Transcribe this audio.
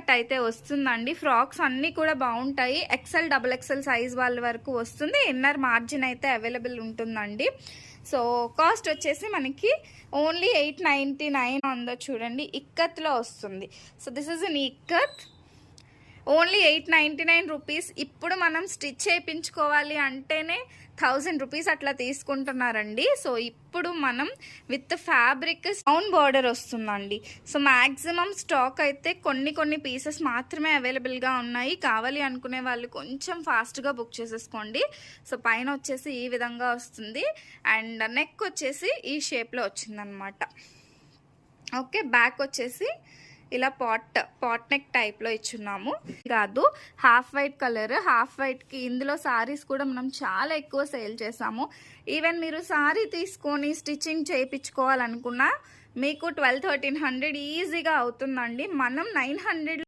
Part అయితే వస్తుందండి. Frocks అన్నీ కూడా బాగుంటాయి. ఎక్సెల్ డబుల్ ఎక్సెల్ సైజ్ వాళ్ళ వరకు వస్తుంది. ఇన్నర్ మార్జిన్ అయితే అవైలబుల్ ఉంటుందండి. సో కాస్ట్ వచ్చేసి మనకి ఓన్లీ 899 ఉందో చూడండి. ఇక్కత్లో వస్తుంది. So this is an ikat, only 899 rupees. ఇప్పుడు మనం స్టిచ్ చేయించుకోవాలి అంటేనే 1000 రూపీస్ అట్లా తీసుకుంటున్నారండి. సో ఇప్పుడు మనం విత్ ఫ్యాబ్రిక్ సౌండ్ బార్డర్ వస్తుందండి. సో మ్యాక్సిమం స్టాక్ అయితే కొన్ని పీసెస్ మాత్రమే అవైలబుల్గా ఉన్నాయి. కావాలి అనుకునే వాళ్ళు కొంచెం ఫాస్ట్గా బుక్ చేసేసుకోండి. సో పైన వచ్చేసి ఈ విధంగా వస్తుంది అండ్ నెక్ వచ్చేసి ఈ షేప్లో వచ్చిందనమాట. ఓకే, బ్యాక్ వచ్చేసి ఇలా పాట్ నెక్ టైప్లో ఇచ్చున్నాము. కాదు, హాఫ్ వైట్ కలర్, హాఫ్ వైట్కి ఇందులో సారీస్ కూడా మనం చాలా ఎక్కువ సేల్ చేసాము. ఈవెన్ మీరు సారీ తీసుకొని స్టిచ్చింగ్ చేయించుకోవాలనుకున్నా మీకు 1200-1300 ఈజీగా అవుతుందండి. మనం 900